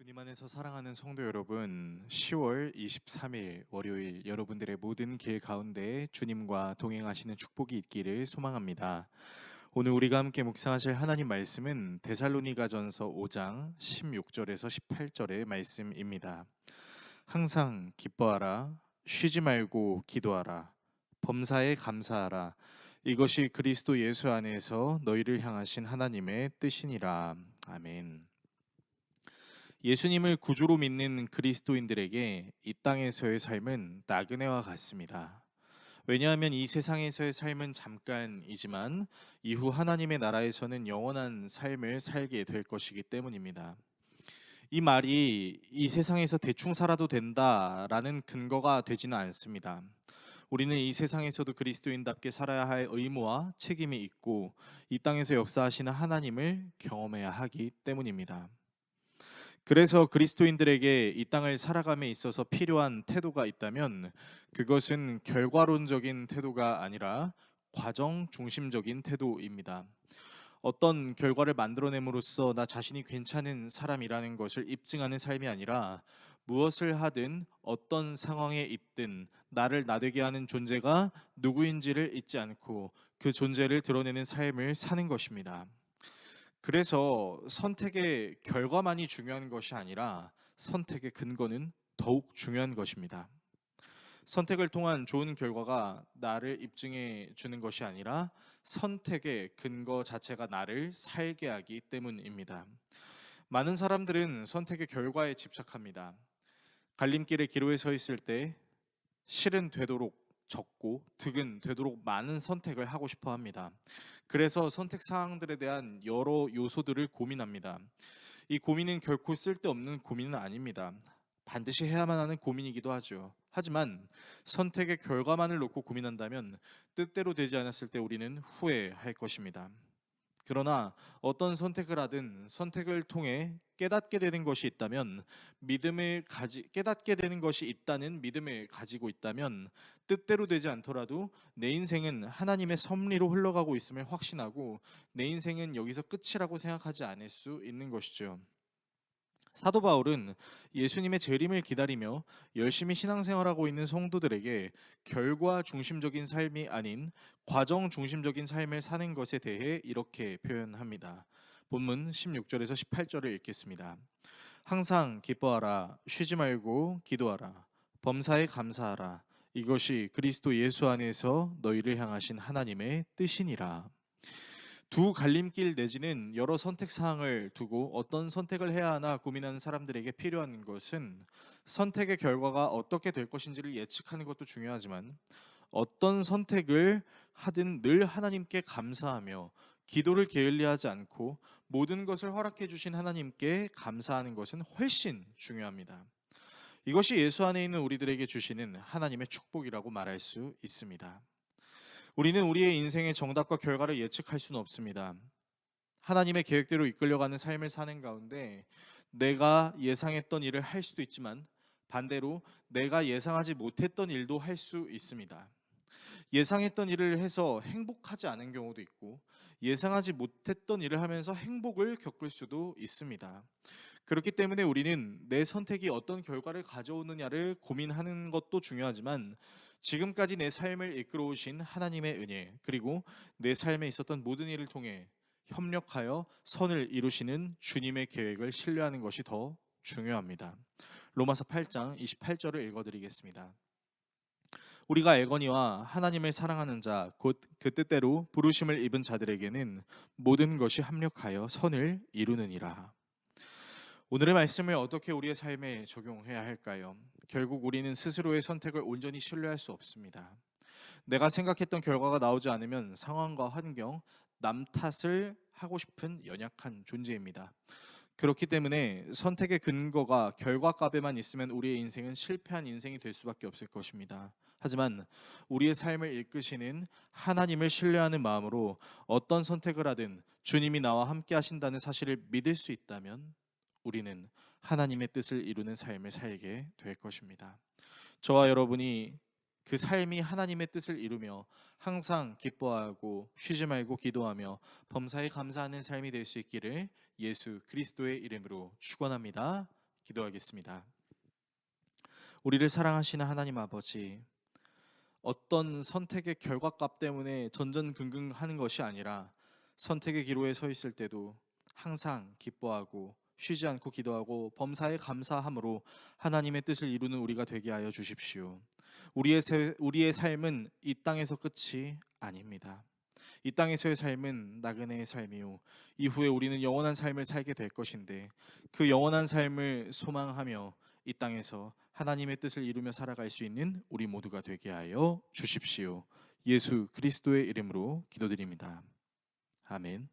주님 안에서 사랑하는 성도 여러분, 10월 23일 월요일 여러분들의 모든 길 가운데 주님과 동행하시는 축복이 있기를 소망합니다. 오늘 우리가 함께 묵상하실 하나님 말씀은 데살로니가전서 5장 16절에서 18절의 말씀입니다. 항상 기뻐하라, 쉬지 말고 기도하라, 범사에 감사하라. 이것이 그리스도 예수 안에서 너희를 향하신 하나님의 뜻이니라. 아멘. 예수님을 구주로 믿는 그리스도인들에게 이 땅에서의 삶은 나그네와 같습니다. 왜냐하면 이 세상에서의 삶은 잠깐이지만 이후 하나님의 나라에서는 영원한 삶을 살게 될 것이기 때문입니다. 이 말이 이 세상에서 대충 살아도 된다라는 근거가 되지는 않습니다. 우리는 이 세상에서도 그리스도인답게 살아야 할 의무와 책임이 있고 이 땅에서 역사하시는 하나님을 경험해야 하기 때문입니다. 그래서 그리스도인들에게 이 땅을 살아감에 있어서 필요한 태도가 있다면 그것은 결과론적인 태도가 아니라 과정 중심적인 태도입니다. 어떤 결과를 만들어냄으로써 나 자신이 괜찮은 사람이라는 것을 입증하는 삶이 아니라 무엇을 하든 어떤 상황에 있든 나를 나되게 하는 존재가 누구인지를 잊지 않고 그 존재를 드러내는 삶을 사는 것입니다. 그래서 선택의 결과만이 중요한 것이 아니라 선택의 근거는 더욱 중요한 것입니다. 선택을 통한 좋은 결과가 나를 입증해 주는 것이 아니라 선택의 근거 자체가 나를 살게 하기 때문입니다. 많은 사람들은 선택의 결과에 집착합니다. 갈림길의 기로에 서 있을 때 실은 되도록 적고 득은 되도록 많은 선택을 하고 싶어 합니다. 그래서 선택 사항들에 대한 여러 요소들을 고민합니다. 이 고민은 결코 쓸데없는 고민은 아닙니다. 반드시 해야만 하는 고민이기도 하죠. 하지만 선택의 결과만을 놓고 고민한다면 뜻대로 되지 않았을 때 우리는 후회할 것입니다. 그러나 어떤 선택을 하든 선택을 통해 깨닫게 되는 것이 있다면 깨닫게 되는 것이 있다는 믿음을 가지고 있다면 뜻대로 되지 않더라도 내 인생은 하나님의 섭리로 흘러가고 있음을 확신하고 내 인생은 여기서 끝이라고 생각하지 않을 수 있는 것이죠. 사도 바울은 예수님의 재림을 기다리며 열심히 신앙생활하고 있는 성도들에게 결과 중심적인 삶이 아닌 과정 중심적인 삶을 사는 것에 대해 이렇게 표현합니다. 본문 16절에서 18절을 읽겠습니다. 항상 기뻐하라, 쉬지 말고 기도하라, 범사에 감사하라. 이것이 그리스도 예수 안에서 너희를 향하신 하나님의 뜻이니라. 두 갈림길 내지는 여러 선택 사항을 두고 어떤 선택을 해야 하나 고민하는 사람들에게 필요한 것은 선택의 결과가 어떻게 될 것인지를 예측하는 것도 중요하지만 어떤 선택을 하든 늘 하나님께 감사하며 기도를 게을리하지 않고 모든 것을 허락해 주신 하나님께 감사하는 것은 훨씬 중요합니다. 이것이 예수 안에 있는 우리들에게 주시는 하나님의 축복이라고 말할 수 있습니다. 우리는 우리의 인생의 정답과 결과를 예측할 수는 없습니다. 하나님의 계획대로 이끌려가는 삶을 사는 가운데 내가 예상했던 일을 할 수도 있지만 반대로 내가 예상하지 못했던 일도 할 수 있습니다. 예상했던 일을 해서 행복하지 않은 경우도 있고 예상하지 못했던 일을 하면서 행복을 겪을 수도 있습니다. 그렇기 때문에 우리는 내 선택이 어떤 결과를 가져오느냐를 고민하는 것도 중요하지만 지금까지 내 삶을 이끌어 오신 하나님의 은혜 그리고 내 삶에 있었던 모든 일을 통해 협력하여 선을 이루시는 주님의 계획을 신뢰하는 것이 더 중요합니다. 로마서 8장 28절을 읽어드리겠습니다. 우리가 알거니와 하나님을 사랑하는 자 곧 그 뜻대로 부르심을 입은 자들에게는 모든 것이 합력하여 선을 이루느니라. 오늘의 말씀을 어떻게 우리의 삶에 적용해야 할까요? 결국 우리는 스스로의 선택을 온전히 신뢰할 수 없습니다. 내가 생각했던 결과가 나오지 않으면 상황과 환경, 남 탓을 하고 싶은 연약한 존재입니다. 그렇기 때문에 선택의 근거가 결과값에만 있으면 우리의 인생은 실패한 인생이 될 수밖에 없을 것입니다. 하지만 우리의 삶을 이끄시는 하나님을 신뢰하는 마음으로 어떤 선택을 하든 주님이 나와 함께 하신다는 사실을 믿을 수 있다면 우리는 하나님의 뜻을 이루는 삶을 살게 될 것입니다. 저와 여러분이 그 삶이 하나님의 뜻을 이루며 항상 기뻐하고 쉬지 말고 기도하며 범사에 감사하는 삶이 될 수 있기를 예수 그리스도의 이름으로 축원합니다. 기도하겠습니다. 우리를 사랑하시는 하나님 아버지, 어떤 선택의 결과값 때문에 전전긍긍하는 것이 아니라 선택의 기로에 서 있을 때도 항상 기뻐하고 쉬지 않고 기도하고 범사에 감사함으로 하나님의 뜻을 이루는 우리가 되게 하여 주십시오. 우리의 삶은 이 땅에서 끝이 아닙니다. 이 땅에서의 삶은 나그네의 삶이요, 이후에 우리는 영원한 삶을 살게 될 것인데, 그 영원한 삶을 소망하며 이 땅에서 하나님의 뜻을 이루며 살아갈 수 있는 우리 모두가 되게 하여 주십시오. 예수 그리스도의 이름으로 기도드립니다. 아멘.